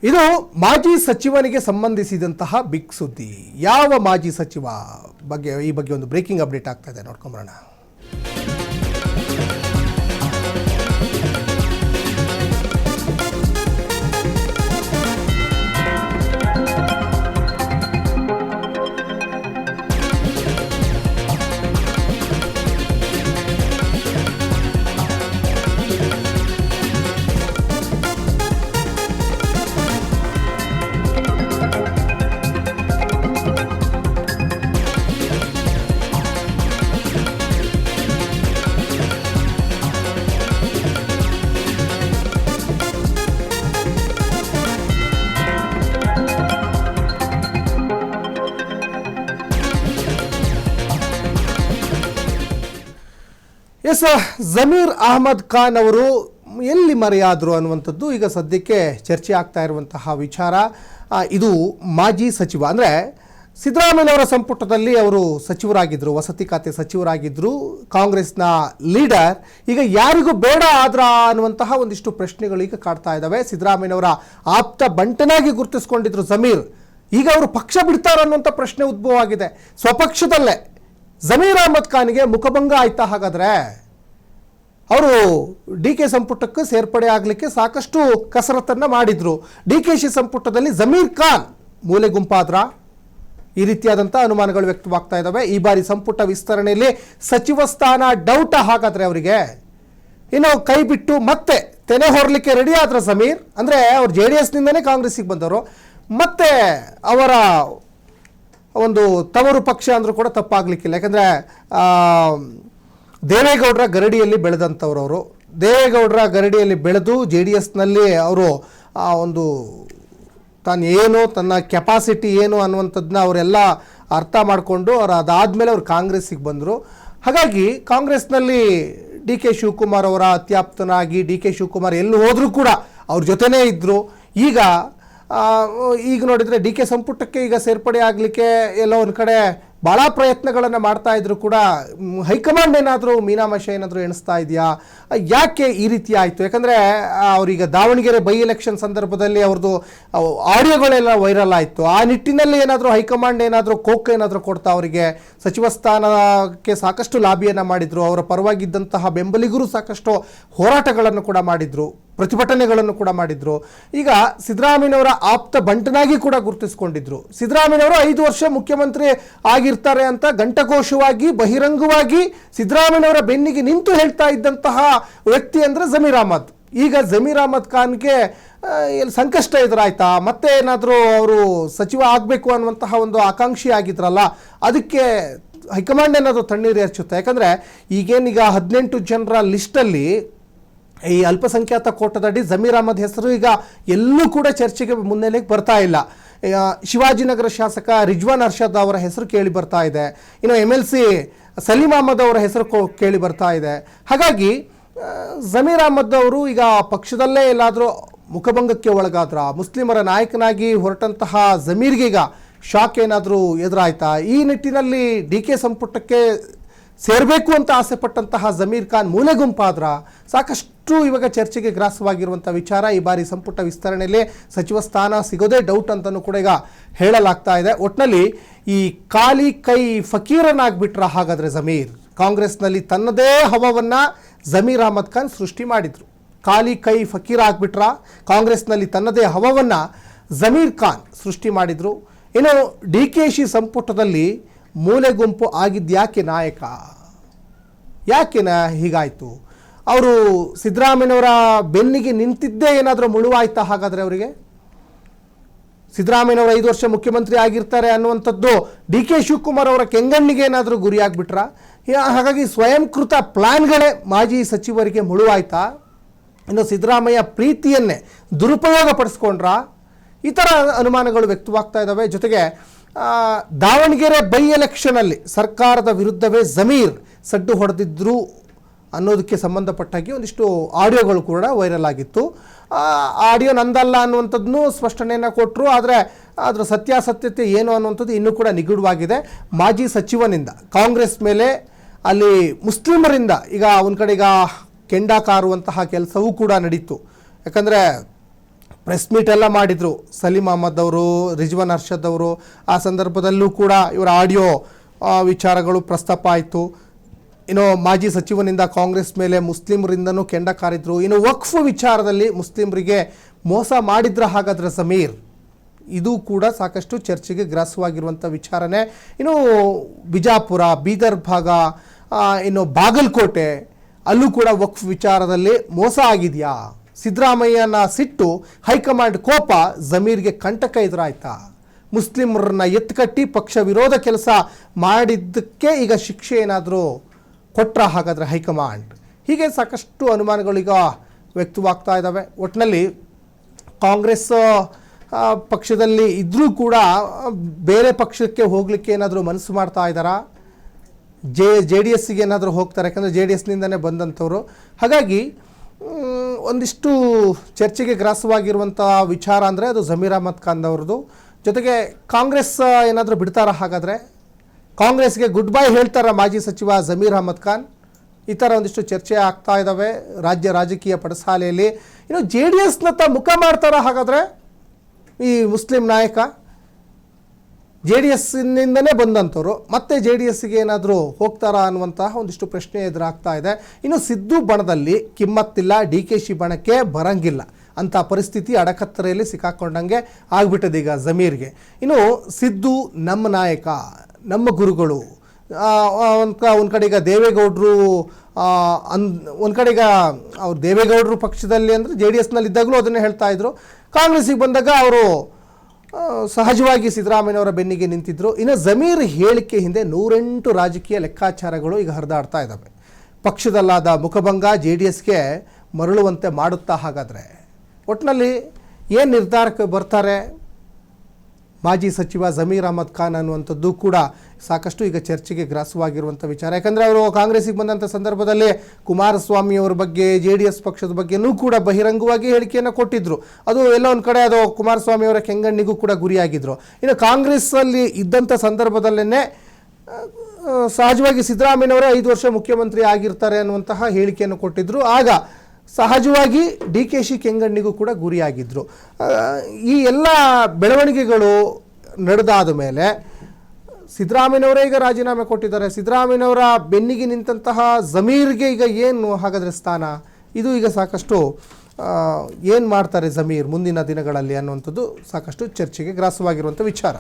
ಇದು ಮಾಜಿ ಸಚಿವನಿಗೆ ಸಂಬಂಧಿಸಿದಂತಹ ಬಿಗ್ ಸುದ್ದಿ. ಯಾವ ಮಾಜಿ ಸಚಿವ ಬಗ್ಗೆ ಈ ಬಗ್ಗೆ ಒಂದು ಬ್ರೇಕಿಂಗ್ ಅಪ್ಡೇಟ್ ಆಗ್ತಾ ಇದೆ, ನೋಡ್ಕೊಂಬರೋಣ. ಎಸ್, ಜಮೀರ್ ಅಹಮದ್ ಖಾನ್ ಅವರು ಎಲ್ಲಿ ಮರೆಯಾದರು ಅನ್ನುವಂಥದ್ದು ಈಗ ಸದ್ಯಕ್ಕೆ ಚರ್ಚೆ ಆಗ್ತಾ ಇರುವಂತಹ ವಿಚಾರ. ಇದು ಮಾಜಿ ಸಚಿವ, ಅಂದರೆ ಸಿದ್ದರಾಮಯ್ಯನವರ ಸಂಪುಟದಲ್ಲಿ ಅವರು ಸಚಿವರಾಗಿದ್ದರು, ವಸತಿ ಖಾತೆ ಸಚಿವರಾಗಿದ್ದರು, ಕಾಂಗ್ರೆಸ್ನ ಲೀಡರ್. ಈಗ ಯಾರಿಗೂ ಬೇಡ ಆದ್ರ ಅನ್ನುವಂತಹ ಒಂದಿಷ್ಟು ಪ್ರಶ್ನೆಗಳು ಈಗ ಕಾಡ್ತಾ ಇದ್ದಾವೆ. ಸಿದ್ದರಾಮಯ್ಯನವರ ಆಪ್ತ ಬಂಟನಾಗಿ ಗುರುತಿಸ್ಕೊಂಡಿದ್ರು ಜಮೀರ್. ಈಗ ಅವರು ಪಕ್ಷ ಬಿಡ್ತಾರ ಅನ್ನುವಂಥ ಪ್ರಶ್ನೆ ಉದ್ಭವ ಆಗಿದೆ. ಸ್ವಪಕ್ಷದಲ್ಲೇ ಜಮೀರ್ ಅಹಮದ್ ಖಾನ್ಗೆ ಮುಖಭಂಗ ಆಯ್ತಾ? ಹಾಗಾದರೆ ಅವರು ಡಿ ಕೆ ಸಂಪುಟಕ್ಕೆ ಸೇರ್ಪಡೆ ಆಗಲಿಕ್ಕೆ ಸಾಕಷ್ಟು ಕಸರತ್ತನ್ನು ಮಾಡಿದರು. ಡಿ ಕೆ ಶಿ ಸಂಪುಟದಲ್ಲಿ ಜಮೀರ್ ಖಾನ್ ಮೂಲೆ ಗುಂಪಾದ್ರ? ಈ ರೀತಿಯಾದಂಥ ಅನುಮಾನಗಳು ವ್ಯಕ್ತವಾಗ್ತಾ ಇದ್ದಾವೆ. ಈ ಬಾರಿ ಸಂಪುಟ ವಿಸ್ತರಣೆಯಲ್ಲಿ ಸಚಿವ ಸ್ಥಾನ ಡೌಟ ಹಾಗಾದರೆ ಅವರಿಗೆ? ಇನ್ನು ಕೈ ಬಿಟ್ಟು ಮತ್ತೆ ತೆನೆ ಹೊರಲಿಕ್ಕೆ ರೆಡಿ ಆದ್ರ ಜಮೀರ್? ಅಂದರೆ ಅವ್ರು JDSನಿಂದನೇ ಕಾಂಗ್ರೆಸ್ಸಿಗೆ ಬಂದವರು, ಮತ್ತೆ ಅವರ ಒಂದು ತವರು ಪಕ್ಷ ಅಂದರೂ ಕೂಡ ತಪ್ಪಾಗಲಿಕ್ಕಿಲ್ಲ. ಯಾಕಂದರೆ ದೇವೇಗೌಡರ ಗರಡಿಯಲ್ಲಿ ಬೆಳೆದಂಥವ್ರು ಅವರು. ದೇವೇಗೌಡರ ಗರಡಿಯಲ್ಲಿ ಬೆಳೆದು JDSನಲ್ಲಿ ಅವರು ಒಂದು ತನ್ನ ಕೆಪಾಸಿಟಿ ಏನು ಅನ್ನುವಂಥದ್ದನ್ನ ಅವರೆಲ್ಲ ಅರ್ಥ ಮಾಡಿಕೊಂಡು ಅದಾದಮೇಲೆ ಅವರು ಕಾಂಗ್ರೆಸ್ಸಿಗೆ ಬಂದರು. ಹಾಗಾಗಿ ಕಾಂಗ್ರೆಸ್ನಲ್ಲಿ ಡಿ ಕೆ ಶಿವಕುಮಾರ್ ಅವರ ಅತ್ಯಾಪ್ತನಾಗಿ ಡಿ ಕೆ ಶಿವಕುಮಾರ್ ಎಲ್ಲೂ ಹೋದರೂ ಕೂಡ ಅವ್ರ ಜೊತೆನೇ ಇದ್ದರು. ಈಗ ನೋಡಿದರೆ ಡಿ ಕೆ ಸಂಪುಟಕ್ಕೆ ಈಗ ಸೇರ್ಪಡೆ ಆಗಲಿಕ್ಕೆ ಎಲ್ಲೋ ಒಂದು ಕಡೆ ಭಾಳ ಪ್ರಯತ್ನಗಳನ್ನು ಮಾಡ್ತಾ ಇದ್ರು ಕೂಡ ಹೈಕಮಾಂಡ್ ಏನಾದರೂ ಮೀನಾಮಶೆ ಏನಾದರೂ ಎಣಿಸ್ತಾ ಇದೆಯಾ? ಯಾಕೆ ಈ ರೀತಿ ಆಯಿತು? ಯಾಕಂದರೆ ಅವರೀಗ ದಾವಣಗೆರೆ ಬೈ ಎಲೆಕ್ಷನ್ ಸಂದರ್ಭದಲ್ಲಿ ಅವ್ರದ್ದು ಆಡಿಯೋಗಳೆಲ್ಲ ವೈರಲ್ ಆಯಿತು. ಆ ನಿಟ್ಟಿನಲ್ಲಿ ಏನಾದರೂ ಹೈಕಮಾಂಡ್ ಏನಾದರೂ ಕೋಕ್ ಏನಾದರೂ ಕೊಡ್ತಾ ಅವರಿಗೆ ಸಚಿವ ಸ್ಥಾನಕ್ಕೆ ಸಾಕಷ್ಟು ಲಾಬಿಯನ್ನು ಮಾಡಿದರು. ಅವರ ಪರವಾಗಿದ್ದಂತಹ ಬೆಂಬಲಿಗರು ಸಾಕಷ್ಟು ಹೋರಾಟಗಳನ್ನು ಕೂಡ ಮಾಡಿದರು, ಪ್ರತಿಭಟನೆಗಳನ್ನು ಕೂಡ ಮಾಡಿದರು. ಈಗ ಸಿದ್ದರಾಮಯ್ಯನವರ ಆಪ್ತ ಬಂಟನಾಗಿ ಕೂಡ ಗುರುತಿಸಿಕೊಂಡಿದ್ರು. ಸಿದ್ದರಾಮಯ್ಯನವರು 5 ವರ್ಷ ಮುಖ್ಯಮಂತ್ರಿ ಆಗಿರ್ತಾರೆ ಅಂತ ಗಂಟಘೋಷವಾಗಿ ಬಹಿರಂಗವಾಗಿ ಸಿದ್ದರಾಮಯ್ಯನವರ ಬೆನ್ನಿಗೆ ನಿಂತು ಹೇಳ್ತಾ ಇದ್ದಂತಹ ವ್ಯಕ್ತಿ ಅಂದರೆ ಜಮೀರ್ ಅಹಮದ್. ಈಗ ಜಮೀರ್ ಅಹಮದ್ ಖಾನ್ಗೆ ಎಲ್ಲಿ ಸಂಕಷ್ಟ ಎದುರಾಯ್ತಾ? ಮತ್ತೆ ಏನಾದರೂ ಅವರು ಸಚಿವ ಆಗಬೇಕು ಅನ್ನುವಂತಹ ಒಂದು ಆಕಾಂಕ್ಷಿ ಆಗಿದ್ರಲ್ಲ, ಅದಕ್ಕೆ ಹೈಕಮಾಂಡ್ ಏನಾದರೂ ತಣ್ಣೀರು ಎರಚುತ್ತೆ? ಯಾಕಂದರೆ ಈಗೇನೀಗ 18 ಜನರ ಲಿಸ್ಟಲ್ಲಿ ಈ ಅಲ್ಪಸಂಖ್ಯಾತ ಕೋಟದಡಿ ಜಮೀರ್ ಅಹಮದ್ ಹೆಸರು ಈಗ ಎಲ್ಲೂ ಕೂಡ ಚರ್ಚೆಗೆ ಮುನ್ನೆಲೆಗೆ ಬರ್ತಾ ಇಲ್ಲ. ಶಿವಾಜಿನಗರ ಶಾಸಕ ರಿಜ್ವಾನ್ ಅರ್ಷದ್ ಅವರ ಹೆಸರು ಕೇಳಿ ಬರ್ತಾ ಇದೆ. ಇನ್ನು MLC ಸಲೀಂ ಅಹಮದ್ ಅವರ ಹೆಸರು ಕೇಳಿ ಬರ್ತಾ ಇದೆ. ಹಾಗಾಗಿ ಜಮೀರ್ ಅಹಮದ್ ಅವರು ಈಗ ಪಕ್ಷದಲ್ಲೇ ಎಲ್ಲಾದರೂ ಮುಖಭಂಗಕ್ಕೆ ಒಳಗಾದ್ರ? ಮುಸ್ಲಿಮರ ನಾಯಕನಾಗಿ ಹೊರಟಂತಹ ಜಮೀರ್ಗೆ ಈಗ ಶಾಕ್ ಏನಾದರೂ ಎದುರಾಯ್ತಾ? ಈ ನಿಟ್ಟಿನಲ್ಲಿ ಡಿ ಕೆ ಸಂಪುಟಕ್ಕೆ ಸೇರಬೇಕು ಅಂತ ಆಸೆ ಪಟ್ಟಂತಹ ಜಮೀರ್ ಖಾನ್ ಮೂಲೆ ಗುಂಪಾದ್ರ? ಸಾಕಷ್ಟು ಇವಾಗ ಚರ್ಚೆಗೆ ಗ್ರಾಸವಾಗಿರುವಂಥ ವಿಚಾರ. ಈ ಬಾರಿ ಸಂಪುಟ ವಿಸ್ತರಣೆಯಲ್ಲಿ ಸಚಿವ ಸ್ಥಾನ ಸಿಗೋದೇ ಡೌಟ್ ಅಂತಲೂ ಕೂಡ ಈಗ ಹೇಳಲಾಗ್ತಾ ಇದೆ. ಒಟ್ಟಿನಲ್ಲಿ ಈ ಖಾಲಿ ಕೈ ಫಕೀರನಾಗ್ಬಿಟ್ರ ಹಾಗಾದರೆ ಜಮೀರ್? ಕಾಂಗ್ರೆಸ್ನಲ್ಲಿ ತನ್ನದೇ ಹವವನ್ನು ಜಮೀರ್ ಅಹಮದ್ ಖಾನ್ ಸೃಷ್ಟಿ ಮಾಡಿದರು. ಖಾಲಿ ಕೈ ಫಕೀರ ಆಗ್ಬಿಟ್ರ? ಕಾಂಗ್ರೆಸ್ನಲ್ಲಿ ತನ್ನದೇ ಹವವನ್ನು ಜಮೀರ್ ಖಾನ್ ಸೃಷ್ಟಿ ಮಾಡಿದರು. ಇನ್ನು ಡಿ ಕೆ ಶಿ ಸಂಪುಟದಲ್ಲಿ ಮೂಲೆ ಗುಂಪು ಆಗಿದ್ಯಾಕೆ ನಾಯಕ? ಯಾಕೆನ ಹೀಗಾಯಿತು? ಅವರು ಸಿದ್ದರಾಮಯ್ಯನವರ ಬೆನ್ನಿಗೆ ನಿಂತಿದ್ದೇ ಏನಾದರೂ ಮುಳುವಾಯ್ತಾ ಹಾಗಾದರೆ ಅವರಿಗೆ? ಸಿದ್ದರಾಮಯ್ಯನವರು 5 ವರ್ಷ ಮುಖ್ಯಮಂತ್ರಿ ಆಗಿರ್ತಾರೆ ಅನ್ನುವಂಥದ್ದು ಡಿ ಕೆ ಶಿವಕುಮಾರ್ ಅವರ ಕೆಂಗಣ್ಣಿಗೆ ಏನಾದರೂ ಗುರಿಯಾಗ್ಬಿಟ್ರಾ? ಹಾಗಾಗಿ ಸ್ವಯಂಕೃತ ಪ್ಲಾನ್ಗಳೇ ಮಾಜಿ ಸಚಿವರಿಗೆ ಮುಳುವಾಯ್ತಾ? ಇನ್ನು ಸಿದ್ದರಾಮಯ್ಯ ಪ್ರೀತಿಯನ್ನೇ ದುರುಪಯೋಗ ಪಡಿಸ್ಕೊಂಡ್ರಾ? ಈ ಥರ ಅನುಮಾನಗಳು ವ್ಯಕ್ತವಾಗ್ತಾ ಇದ್ದಾವೆ. ಜೊತೆಗೆ ದಾವಣಗೆರೆ ಬೈ ಎಲೆಕ್ಷನಲ್ಲಿ ಸರ್ಕಾರದ ವಿರುದ್ಧವೇ ಜಮೀರ್ ಸಡ್ಡು ಹೊಡೆದಿದ್ರು ಅನ್ನೋದಕ್ಕೆ ಸಂಬಂಧಪಟ್ಟಾಗಿ ಒಂದಿಷ್ಟು ಆಡಿಯೋಗಳು ಕೂಡ ವೈರಲ್ ಆಗಿತ್ತು. ಆಡಿಯೋ ನಂದಲ್ಲ ಅನ್ನುವಂಥದ್ದನ್ನು ಸ್ಪಷ್ಟನೆಯನ್ನು ಕೊಟ್ಟರು. ಆದರೆ ಅದರ ಸತ್ಯಾಸತ್ಯತೆ ಏನು ಅನ್ನುವಂಥದ್ದು ಇನ್ನೂ ಕೂಡ ನಿಗೂಢವಾಗಿದೆ. ಮಾಜಿ ಸಚಿವನಿಂದ ಕಾಂಗ್ರೆಸ್ ಮೇಲೆ ಅಲ್ಲಿ ಮುಸ್ಲಿಮರಿಂದ ಈಗ ಒಂದು ಕಡೆ ಈಗ ಕೆಂಡ ಕಾರುವಂತಹ ಕೆಲಸವೂ ಕೂಡ ನಡೀತು. ಯಾಕಂದರೆ ಪ್ರೆಸ್ ಮೀಟ್ ಎಲ್ಲ ಮಾಡಿದರು. ಸಲೀಂ ಅಹಮದ್ ಅವರು, ರಿಜ್ವಾನ್ ಅರ್ಷದ್ ಅವರು, ಆ ಸಂದರ್ಭದಲ್ಲೂ ಕೂಡ ಇವರ ಆಡಿಯೋ ವಿಚಾರಗಳು ಪ್ರಸ್ತಾಪ ಆಯಿತು. ಇನ್ನು ಮಾಜಿ ಸಚಿವನಿಂದ ಕಾಂಗ್ರೆಸ್ ಮೇಲೆ ಮುಸ್ಲಿಮರಿಂದನೂ ಕೆಂಡ ಕಾರಿದ್ರು. ಇನ್ನು ವಕ್ಫ್ ವಿಚಾರದಲ್ಲಿ ಮುಸ್ಲಿಮರಿಗೆ ಮೋಸ ಮಾಡಿದ್ರ ಹಾಗಾದ್ರೆ ಸಮೀರ್, ಇದು ಕೂಡ ಸಾಕಷ್ಟು ಚರ್ಚೆಗೆ ಗ್ರಾಸವಾಗಿರುವಂಥ ವಿಚಾರನೆ. ಇನ್ನು ಬಿಜಾಪುರ, ಬೀದರ್ ಭಾಗ, ಇನ್ನು ಬಾಗಲಕೋಟೆ ಅಲ್ಲೂ ಕೂಡ ವಕ್ಫ್ ವಿಚಾರದಲ್ಲಿ ಮೋಸ ಆಗಿದೆಯಾ? ಸಿದ್ದರಾಮಯ್ಯನ ಸಿಟ್ಟು, ಹೈಕಮಾಂಡ್ ಕೋಪ ಜಮೀರ್ಗೆ ಕಂಟಕ ಎದುರಾಯ್ತಾ? ಮುಸ್ಲಿಮರನ್ನ ಎತ್ತುಕಟ್ಟಿ ಪಕ್ಷ ವಿರೋಧ ಕೆಲಸ ಮಾಡಿದ್ದಕ್ಕೆ ಈಗ ಶಿಕ್ಷೆ ಏನಾದರೂ ಕೊಟ್ರ ಹಾಗಾದರೆ ಹೈಕಮಾಂಡ್? ಹೀಗೆ ಸಾಕಷ್ಟು ಅನುಮಾನಗಳೀಗ ವ್ಯಕ್ತವಾಗ್ತಾ ಇದ್ದಾವೆ. ಒಟ್ಟಿನಲ್ಲಿ ಕಾಂಗ್ರೆಸ್ ಪಕ್ಷದಲ್ಲಿ ಇದ್ದರೂ ಕೂಡ ಬೇರೆ ಪಕ್ಷಕ್ಕೆ ಹೋಗಲಿಕ್ಕೆ ಏನಾದರೂ ಮನಸ್ಸು ಮಾಡ್ತಾ ಇದ್ದಾರಾ? ಜೆ ಡಿ ಎಸ್ಸಿಗೆ ಏನಾದರೂ ಹೋಗ್ತಾರೆ? ಯಾಕಂದರೆ ಜೆ ಡಿ ಎಸ್ನಿಂದನೇ ಬಂದಂಥವ್ರು. ಹಾಗಾಗಿ ಒಂದಿಷ್ಟು ಚರ್ಚೆಗೆ ಗ್ರಾಸವಾಗಿರುವಂಥ ವಿಚಾರ ಅಂದರೆ ಅದು ಜಮೀರ್ ಅಹಮದ್ ಖಾನ್ ಅವ್ರದ್ದು. ಜೊತೆಗೆ ಕಾಂಗ್ರೆಸ್ ಏನಾದರೂ ಬಿಡ್ತಾರಾ ಹಾಗಾದರೆ? ಕಾಂಗ್ರೆಸ್ಗೆ ಗುಡ್ ಬೈ ಹೇಳ್ತಾರ ಮಾಜಿ ಸಚಿವ ಜಮೀರ್ ಅಹಮದ್ ಖಾನ್? ಈ ಥರ ಒಂದಿಷ್ಟು ಚರ್ಚೆ ಆಗ್ತಾ ಇದ್ದಾವೆ ರಾಜ್ಯ ರಾಜಕೀಯ ಪಡಸಾಲೆಯಲ್ಲಿ. ಇನ್ನು ಜೆ ಡಿ ಎಸ್ನತ್ತ ಮುಖ ಮಾಡ್ತಾರ ಹಾಗಾದರೆ ಈ ಮುಸ್ಲಿಂ ನಾಯಕ? ಜೆ ಡಿ ಎಸ್ನಿಂದನೇ ಬಂದಂಥವ್ರು ಮತ್ತೆ ಜೆ ಡಿ ಎಸ್ಸಿಗೆ ಏನಾದರೂ ಹೋಗ್ತಾರಾ ಅನ್ನುವಂತಹ ಒಂದಿಷ್ಟು ಪ್ರಶ್ನೆ ಎದುರಾಗ್ತಾ ಇದೆ. ಇನ್ನು ಸಿದ್ದು ಬಣದಲ್ಲಿ ಕಿಮ್ಮತ್ತಿಲ್ಲ, ಡಿ ಕೆ ಶಿ ಬಣಕ್ಕೆ ಬರಂಗಿಲ್ಲ ಅಂಥ ಪರಿಸ್ಥಿತಿ ಅಡಕತ್ತರೆಯಲ್ಲಿ ಸಿಕ್ಕಾಕೊಂಡಂಗೆ ಆಗ್ಬಿಟ್ಟದೆ ಈಗ ಜಮೀರ್ಗೆ. ಇನ್ನು ಸಿದ್ದು ನಮ್ಮ ನಾಯಕ, ನಮ್ಮ ಗುರುಗಳು, ಒಂದು ಕಡೆ ಈಗ ದೇವೇಗೌಡರು ಒಂದು ಕಡೆ ಈಗ ಅವ್ರು ದೇವೇಗೌಡರು ಪಕ್ಷದಲ್ಲಿ ಅಂದರೆ ಜೆ ಡಿ ಎಸ್ನಲ್ಲಿ ಇದ್ದಾಗಲೂ ಅದನ್ನೇ ಹೇಳ್ತಾ ಇದ್ರು. ಕಾಂಗ್ರೆಸ್ಸಿಗೆ ಬಂದಾಗ ಅವರು ಸಹಜವಾಗಿ ಸಿದ್ದರಾಮಯ್ಯನವರ ಬೆನ್ನಿಗೆ ನಿಂತಿದ್ದರು. ಇನ್ನು ಜಮೀರ್ ಹೇಳಿಕೆ ಹಿಂದೆ 108 ರಾಜಕೀಯ ಲೆಕ್ಕಾಚಾರಗಳು ಈಗ ಹರಿದಾಡ್ತಾ ಇದ್ದಾವೆ. ಪಕ್ಷದಲ್ಲಾದ ಮುಖಭಂಗ ಜೆ ಡಿ ಎಸ್ಗೆ ಮರಳುವಂತೆ ಮಾಡುತ್ತಾ ಹಾಗಾದರೆ? ಒಟ್ಟಿನಲ್ಲಿ ಏನು ನಿರ್ಧಾರಕ್ಕೆ ಬರ್ತಾರೆ ಮಾಜಿ ಸಚಿವ ಜಮೀರ್ ಅಹಮದ್ ಖಾನ್ ಅನ್ನುವಂಥದ್ದು ಕೂಡ ಸಾಕಷ್ಟು ಈಗ ಚರ್ಚೆಗೆ ಗ್ರಾಸವಾಗಿರುವಂಥ ವಿಚಾರ. ಯಾಕಂದರೆ ಅವರು ಕಾಂಗ್ರೆಸ್ಸಿಗೆ ಬಂದಂಥ ಸಂದರ್ಭದಲ್ಲಿ ಕುಮಾರಸ್ವಾಮಿಯವರ ಬಗ್ಗೆ, ಜೆ ಡಿ ಎಸ್ ಪಕ್ಷದ ಬಗ್ಗೆನೂ ಕೂಡ ಬಹಿರಂಗವಾಗಿ ಹೇಳಿಕೆಯನ್ನು ಕೊಟ್ಟಿದ್ದರು. ಅದು ಎಲ್ಲ ಒಂದು ಕಡೆ ಅದು ಕುಮಾರಸ್ವಾಮಿಯವರ ಕೆಂಗಣ್ಣಿಗೂ ಕೂಡ ಗುರಿಯಾಗಿದ್ದರು. ಇನ್ನು ಕಾಂಗ್ರೆಸ್ಸಲ್ಲಿ ಇದ್ದಂಥ ಸಂದರ್ಭದಲ್ಲೇ ಸಹಜವಾಗಿ ಸಿದ್ದರಾಮಯ್ಯನವರೇ 5 ವರ್ಷ ಮುಖ್ಯಮಂತ್ರಿ ಆಗಿರ್ತಾರೆ ಅನ್ನುವಂತಹ ಹೇಳಿಕೆಯನ್ನು ಕೊಟ್ಟಿದ್ದರು. ಆಗ ಸಹಜವಾಗಿ ಡಿ ಕೆ ಶಿ ಕೆಂಗಣ್ಣಿಗೂ ಕೂಡ ಗುರಿಯಾಗಿದ್ದರು. ಈ ಎಲ್ಲ ಬೆಳವಣಿಗೆಗಳು ನಡೆದಾದ ಮೇಲೆ ಸಿದ್ದರಾಮಯ್ಯನವರೇ ಈಗ ರಾಜೀನಾಮೆ ಕೊಟ್ಟಿದ್ದಾರೆ. ಸಿದ್ದರಾಮಯ್ಯನವರ ಬೆನ್ನಿಗೆ ನಿಂತಹ ಜಮೀರ್ಗೆ ಈಗ ಏನು ಹಾಗಾದರೆ ಸ್ಥಾನ? ಇದು ಈಗ ಸಾಕಷ್ಟು ಏನು ಮಾಡ್ತಾರೆ ಜಮೀರ್ ಮುಂದಿನ ದಿನಗಳಲ್ಲಿ ಅನ್ನುವಂಥದ್ದು ಸಾಕಷ್ಟು ಚರ್ಚೆಗೆ ಗ್ರಾಸವಾಗಿರುವಂಥ ವಿಚಾರ.